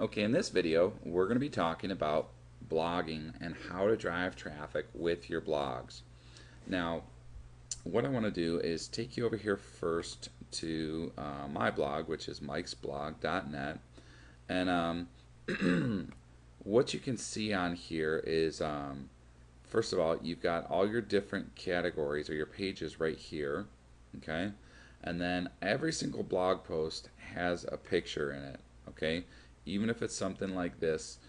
Okay, in this video, we're going to be talking about blogging and how to drive traffic with your blogs. Now, what I want to do is take you over here first to my blog, which is mikesblog.net. And what you can see on here is, first of all, you've got all your different categories or your pages right here. Okay? And then every single blog post has a picture in it. Okay? Even if it's something like this,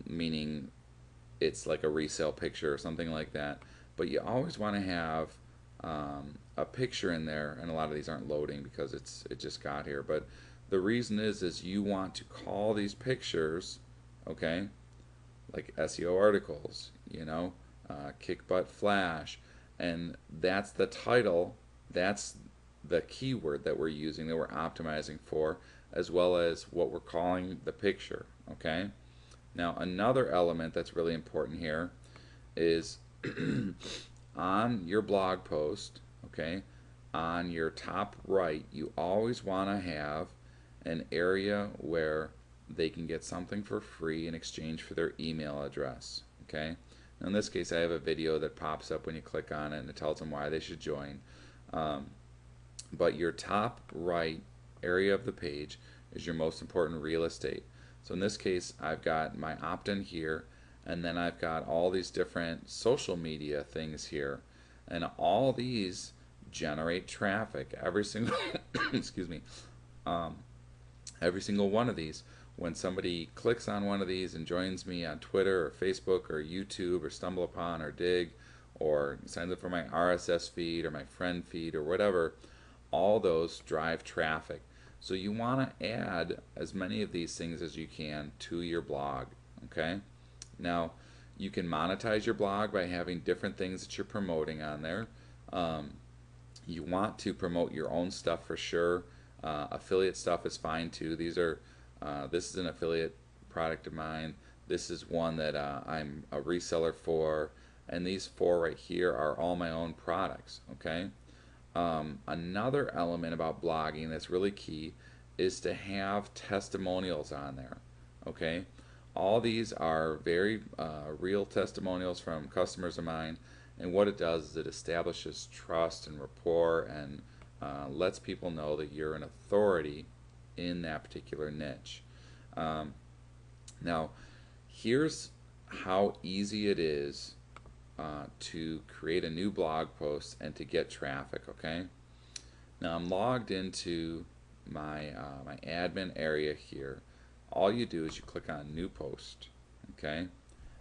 meaning it's like a resale picture or something like that. But you always want to have a picture in there, and a lot of these aren't loading because it just got here. But the reason is you want to call these pictures, okay, like SEO articles, kick butt flash, and that's the title. That's the keyword that we're using, that we're optimizing for, as well as what we're calling the picture. Okay. Now another element that's really important here is on your blog post, okay, on your top right, you always want to have an area where they can get something for free in exchange for their email address. Okay. Now in this case, I have a video that pops up when you click on it, and it tells them why they should join. But your top right area of the page is your most important real estate. So in this case, I've got my opt-in here, and then I've got all these different social media things here, and all these generate traffic. Every single excuse me, every single one of these. When somebody clicks on one of these and joins me on Twitter or Facebook or YouTube or StumbleUpon or Dig, or signs up for my RSS feed or my friend feed or whatever, all those drive traffic. So you want to add as many of these things as you can to your blog. Okay. Now you can monetize your blog by having different things that you're promoting on there. You want to promote your own stuff for sure. Affiliate stuff is fine too. This is an affiliate product of mine. This is one that I'm a reseller for, and these four right here are all my own products. Okay. Another element about blogging that's really key is to have testimonials on there. Okay, all these are very real testimonials from customers of mine, and what it does is it establishes trust and rapport, and lets people know that you're an authority in that particular niche. Now, here's how easy it is to create a new blog post and to get traffic. Okay, now I'm logged into my my admin area here. All you do is you click on new post. Okay,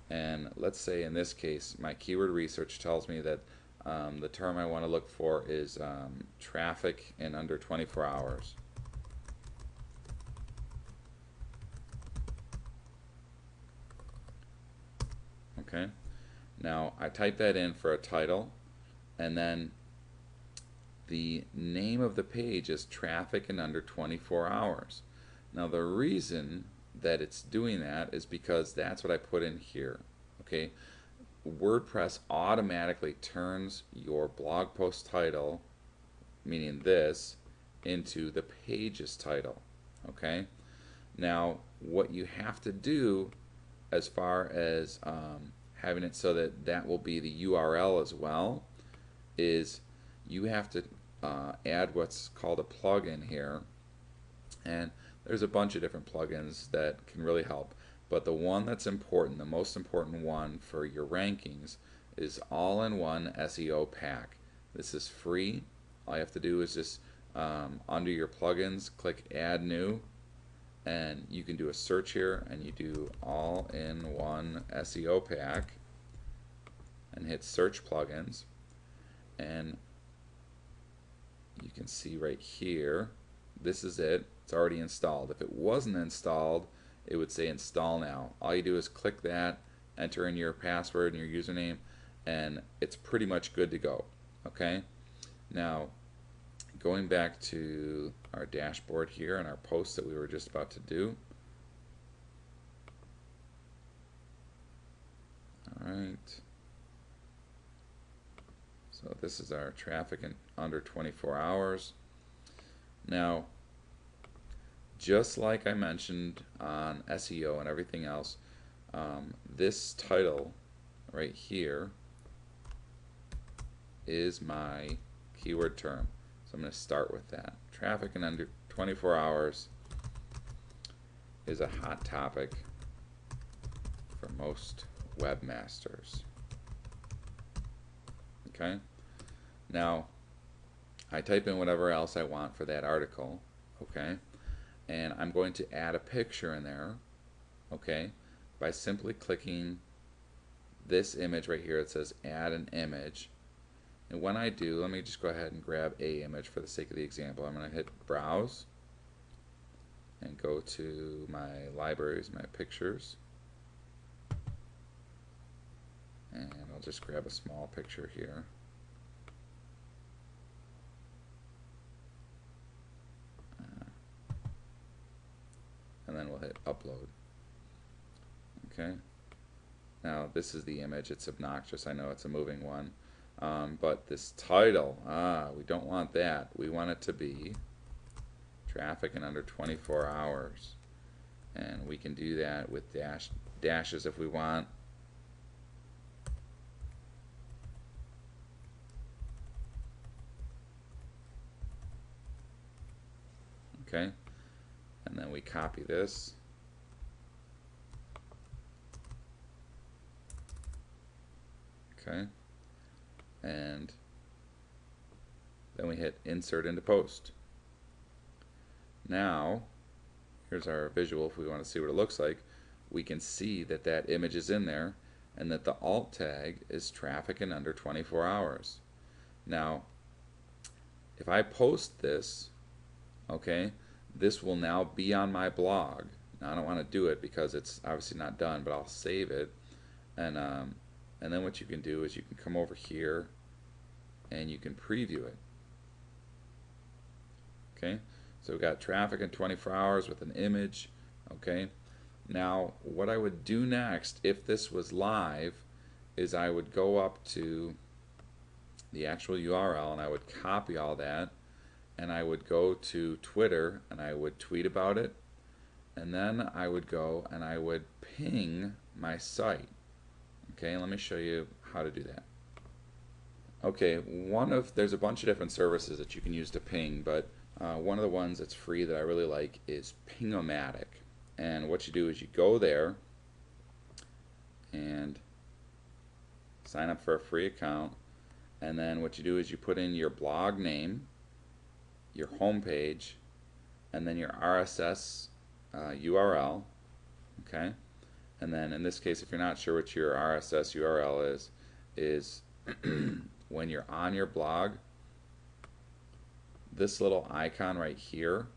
and let's say in this case my keyword research tells me that the term I want to look for is traffic in under 24 hours. Okay, now I type that in for a title, and then the name of the page is traffic in under 24 hours. Now the reason that it's doing that is because that's what I put in here. Okay, WordPress automatically turns your blog post title, meaning this, into the page's title. Okay, now what you have to do as far as having it so that that will be the URL as well is you have to add what's called a plugin here, and there's a bunch of different plugins that can really help, but the one that's important, the most important one for your rankings, is all-in-one SEO pack. This is free. All you have to do is just under your plugins click add new, and you can do a search here, and you do all-in-one SEO pack and hit search plugins, and you can see right here, this is it. It's already installed. If it wasn't installed, it would say install now. All you do is click that, enter in your password and your username, and it's pretty much good to go. Okay, now going back to our dashboard here and our post that we were just about to do. Alright, so this is our traffic in under 24 hours. Now just like I mentioned on SEO and everything else, this title right here is my keyword term. So I'm going to start with that. Traffic in under 24 hours is a hot topic for most webmasters. Okay? Now, I type in whatever else I want for that article, okay? And I'm going to add a picture in there, okay? By simply clicking this image right here. It says add an image. And when I do, let me just go ahead and grab a image for the sake of the example. I'm going to hit browse and go to my libraries, my pictures. And I'll just grab a small picture here. And then we'll hit upload. Okay. Now this is the image. It's obnoxious. I know it's a moving one. But this title, we don't want that. We want it to be traffic in under 24 hours. And we can do that with dashes if we want. Okay. And then we copy this. Okay. And then we hit insert into post. Now, here's our visual if we want to see what it looks like. We can see that that image is in there and that the alt tag is traffic in under 24 hours. Now, if I post this, okay, this will now be on my blog. Now I don't want to do it because it's obviously not done, but I'll save it. And then what you can do is you can come over here and you can preview it. Okay, so we've got traffic in 24 hours with an image. Okay, now what I would do next if this was live is I would go up to the actual URL and I would copy all that and I would go to Twitter and I would tweet about it, and then I would go and I would ping my site. Okay, let me show you how to do that. Okay, there's a bunch of different services that you can use to ping, but one of the ones that's free that I really like is Ping-O-Matic. And what you do is you go there and sign up for a free account, and then what you do is you put in your blog name, your home page, and then your RSS URL. Okay, and then in this case, if you're not sure what your RSS URL is when you're on your blog, this little icon right here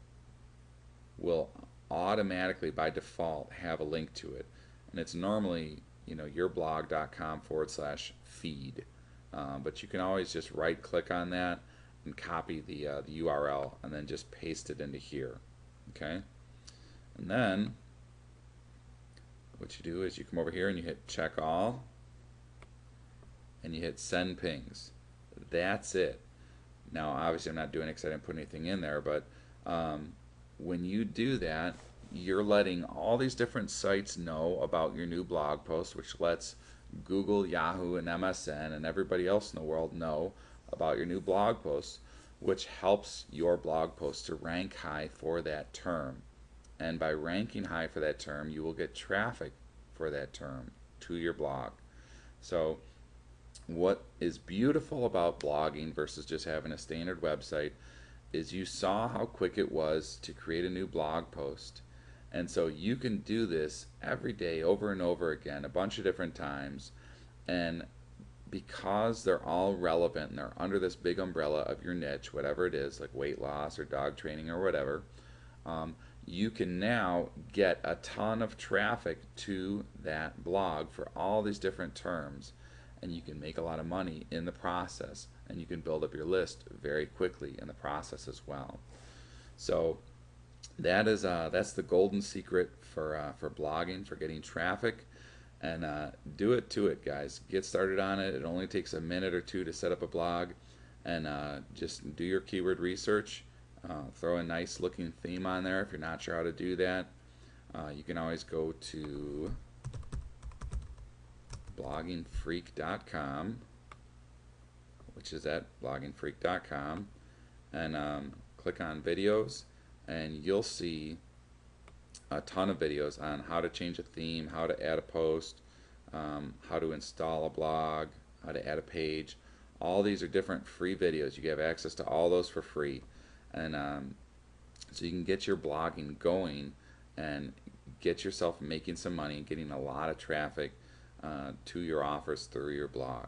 will automatically by default have a link to it, and it's normally yourblog.com/feed, but you can always just right click on that and copy the URL and then just paste it into here. Okay, and then what you do is you come over here and you hit check all and you hit send pings. That's it. Now obviously I'm not doing it because I didn't put anything in there, but when you do that, you're letting all these different sites know about your new blog post, which lets Google, Yahoo, and MSN and everybody else in the world know about your new blog post, which helps your blog post to rank high for that term. And by ranking high for that term, you will get traffic for that term to your blog. So what is beautiful about blogging versus just having a standard website is you saw how quick it was to create a new blog post. And so you can do this every day over and over again a bunch of different times, and because they're all relevant and they're under this big umbrella of your niche, whatever it is, like weight loss or dog training or whatever, you can now get a ton of traffic to that blog for all these different terms, and you can make a lot of money in the process, and you can build up your list very quickly in the process as well. So that's the golden secret for blogging, for getting traffic. And do it to it, guys. Get started on it. It only takes a minute or two to set up a blog, and just do your keyword research. Throw a nice looking theme on there. If you're not sure how to do that, you can always go to bloggingfreak.com, which is at bloggingfreak.com, and click on videos, and you'll see a ton of videos on how to change a theme, how to add a post, how to install a blog, how to add a page. All these are different free videos. You have access to all those for free, and so you can get your blogging going and get yourself making some money and getting a lot of traffic to your offers through your blog.